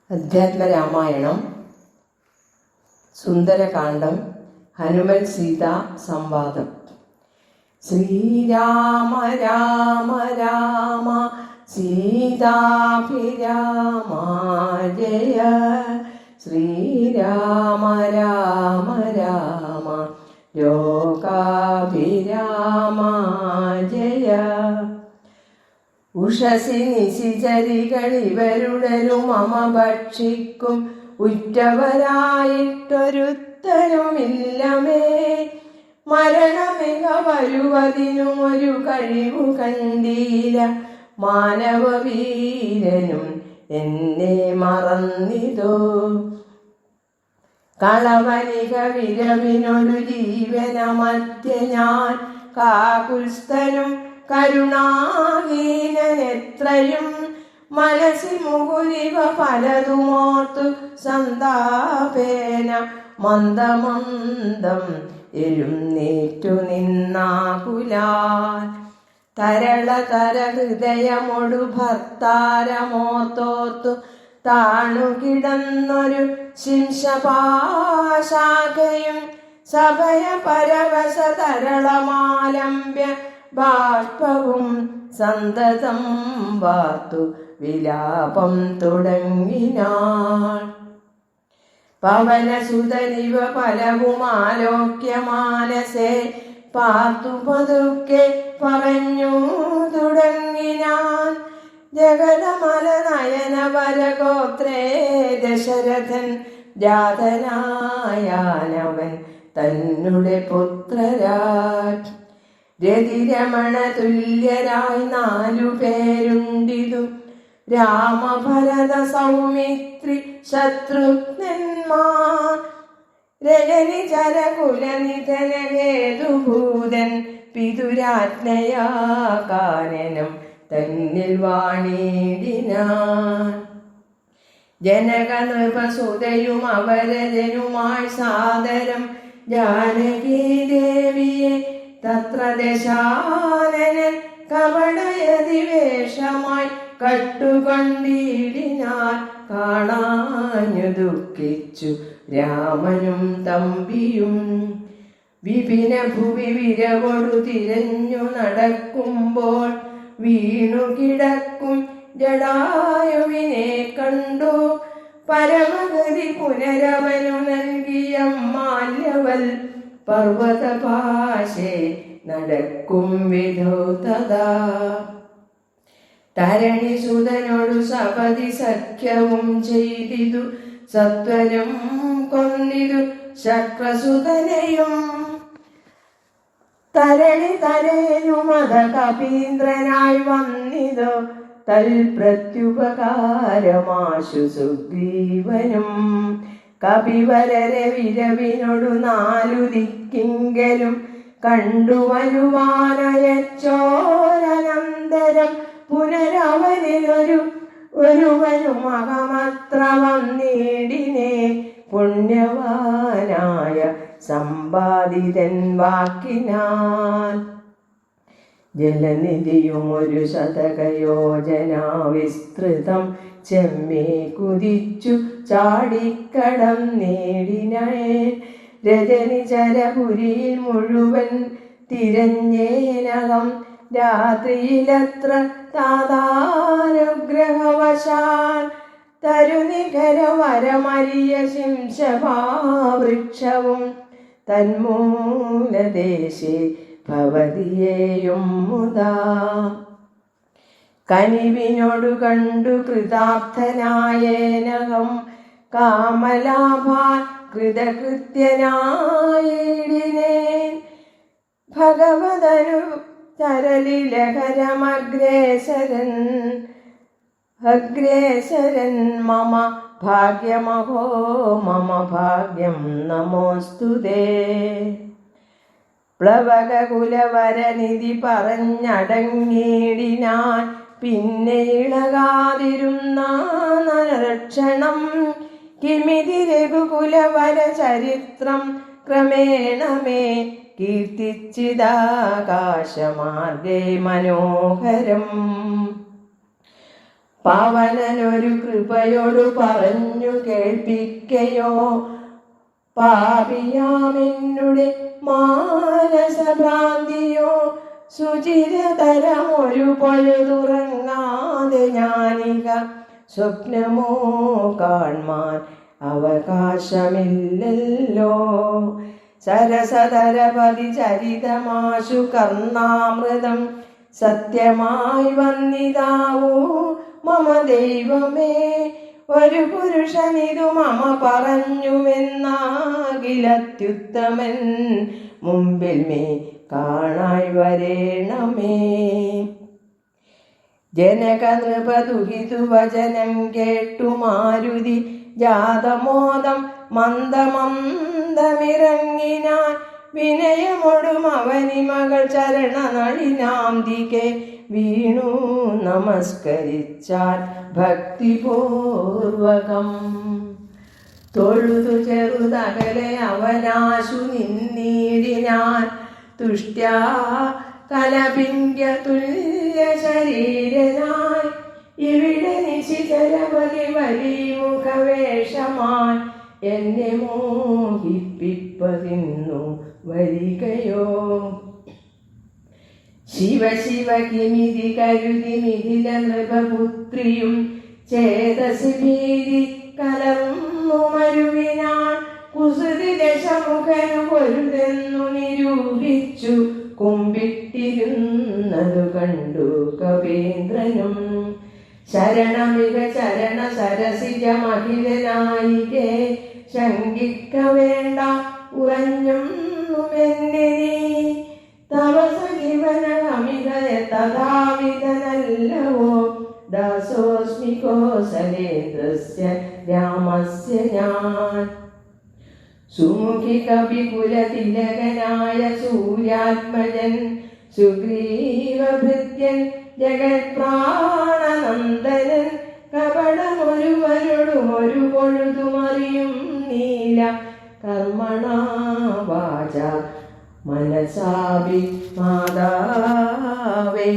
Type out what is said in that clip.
അധ്യാത്മരാമായണം സുന്ദരകാന്ഡം ഹനുമൻ സീതാ സംവാദം. ശ്രീരാമ രാമ രാമ സീതാഭിരാമ ജയ. ശ്രീരാമ രാമ രാമ ലോകാഭിരാമ ജയ. ഉഷസി നിശിചരികൾ ഇവരുടലും മമ ഭക്ഷിക്കും ഉറ്റവരായിട്ടൊരുത്തരുമില്ലമേ. മരണമിക വരുവതിനും ഒരു കഴിവു കണ്ടീല. മാനവവീരനും എന്നെ മറന്നിതോ. കളവനിക വിരവിനൊരു ജീവനമധ്യ ഞാൻ കാകുൽസ്ഥനും കരുണാഹീനനെത്രയും. മനസ്സി മുകുലിവ പലതുമോർത്തു സന്താപേന മന്ദമന്ദം എഴുന്നേറ്റു നിന്നാകുലാൽ. തരളതര ഹൃദയമൊടു ഭർത്താരമോത്തോർത്തു താണുകിടന്നൊരു ശിംശപാശാഖയും സഭയ പരവശ തരളമാലംബ്യ ബാഷ്പവും സന്തതം വാർത്തു വിലാപം തുടങ്ങിനാൾ. പവനസുതനിവ പലവുമാലോക്യ മാനസേ പാർത്തു പതുക്കെ പറഞ്ഞു തുടങ്ങിനാൻ. ജഗതമല നയന വരഗോത്രേ ദശരഥൻ ജാതനായാനവൻ തന്നെ പുത്രരാജ്. രതിരമണ തുല്യരായി 4 പേരുണ്ടിതു. രാമഭരത സൗമിത്രി ശത്രുഘ്നന്മാർ. രജനി ചരകുലനിധന ഹേതുഭൂതൻ പിതുരാജ്ഞയാ കാനനം തന്നിൽ വാണിടിനാൻ. ജനക നൃപസുതയും അവരജനുമായി സാദരം ജാനകീ ദേവിയെ തത്ര ദശാനനൻ കപടയതിവേഷമായി കട്ടുകൊണ്ടിടിനാൽ. കാണാഞ്ഞു ദുഃഖിച്ചു രാമനും തമ്പിയും. വിപിന ഭുവി വിരവൊടു തിരഞ്ഞു നടക്കുമ്പോൾ വീണു കിടക്കും ജടായുവിനെ കണ്ടു. പരമഗതി പുനരവനു നൽകിയ മാല്യവൽ പർവതപാശേ നടക്കും വിധോ തഥാ. തരണിസുതനോടു സപതി സഖ്യവും ചെയ്തിതു. സത്വരം കൊന്നിതു ശക്രസുതനെയും. തരണി തരേനുമത കപീന്ദ്രനായി വന്നിതോ തൽപ്രത്യുപകാരമാശു സുഗ്രീവനും. കപിവരരെ വിരവിനൊടു 4 ദിക്കിങ്കലും കണ്ടുവരുവാനയച്ചോരനന്തരം. പുനരവനിലൊരുവനും അകമത്ര വന്നിടിനെ. പുണ്യവാനായ സമ്പാദിതൻ വാക്കിനാൽ. ജലനിധിയും ഒരു ശതകയോജന വിസ്തൃതം ചെമ്മേ കുതിച്ചു ചാടിക്കടം നേടിനേ. രജനി ചരപുരിയിൽ മുഴുവൻ തിരഞ്ഞേനകം. രാത്രിയിലത്ര താതാനുഗ്രഹവശാൽ തരുനിഖര വരമരിയ ശിംശഭാവൃക്ഷവും തന്മൂലദേശേ ഭവതിയേയും മുതാ. കനിവിനോടു കണ്ടു കൃതാർത്ഥനായേനകം. കാമലാഭാൻ കൃതകൃത്യനായിടിനേൻ. ഭഗവതനു ചരലിലഹരമഗ്രേസരൻ മമ ഭാഗ്യമഹോ മമ ഭാഗ്യം നമോസ്തുതേ. പ്ലവകകുലവരനിധി പറഞ്ഞടങ്ങിടിനാൻ. പിന്നെ ഇളകാതിരുന്ന നരക്ഷണം. കിമിതി രഘുകുലവര ചരിത്രം ക്രമേണമേ കീർത്തിച്ചിദാകാശമാർഗേ മനോഹരം. പാവനനൊരു കൃപയോടു പറഞ്ഞു കേൾപ്പിക്കയോ പാപിയാമെന്നുടെ മാനസഭ്രാന്തിയോ സുചിരതരമൊരു പൊഴുതുറങ്ങാതെ ഞാനിക സ്വപ്നമോ കാൺമാൻ അവകാശമില്ലല്ലോ സരസതരപതി ചരിതമാശു കർണാമൃതം സത്യമായി വന്നിതാവൂ മമ ദൈവമേ ഒരു പുരുഷനിതു മമ പറഞ്ഞുവെന്നാകിലത്യുത്തമൻ മുമ്പിൽ മേ കാണായി വരേണമേ ജനകനൃപദുഹിതു വചനം കേട്ടു മാരുതി ജാതമോദം മന്ദമന്ദമിറങ്ങിനാൻ വിനയമൊടും അവനി മകൾ ചരണനളിനാന്തികെ വീണു നമസ്കരിച്ചാൽ ഭക്തിപൂർവകം തൊഴുതു ചെറുതകലെ അവനാശു നിന്നീടിനാൻ തുഷ്ട്യാ കലപിംഗ്യ തുല്യ ശരീരനായി ഇവിടെ നിശിചരപതി വലിമുഖവേഷമായി എന്നെ മോഹിപ്പിപ്പതിന്നു വരികയോ ശിവ ശിവ കിമിതി കരുതി മിഥില നൃപപുത്രിയും ചേതസി ഭീതി കലർന്നു മരുവിനാൻ കുസൃതി ദശമുഖനു പൊരുതെന്നു നിരൂപിച്ചു കുമ്പിട്ടിരുന്നതു കണ്ടു കപീന്ദ്രനും ശരണമിക ചരണ സരസിജ മഹിതനായികെ ശങ്കിക്ക വേണ്ട ഉറഞ്ഞുമെന്നെ തവസ ജീവനമികയ തഥാവിധനല്ലവോ ദാസോസ്മി കോസലേന്ദ്രസ്യ രാമസ്യ ഞാൻ സുമുഖി കവികുലതിലകനായ സൂര്യാത്മജൻ സുഗ്രീവഭൃത്യൻ ജഗത്പ്രാണനന്ദനൻ കപടമൊരുവനോടും ഒരു പൊഴുതുമറിയും നീല കർമ്മണാ വാച മനസാഭി മാതാവേ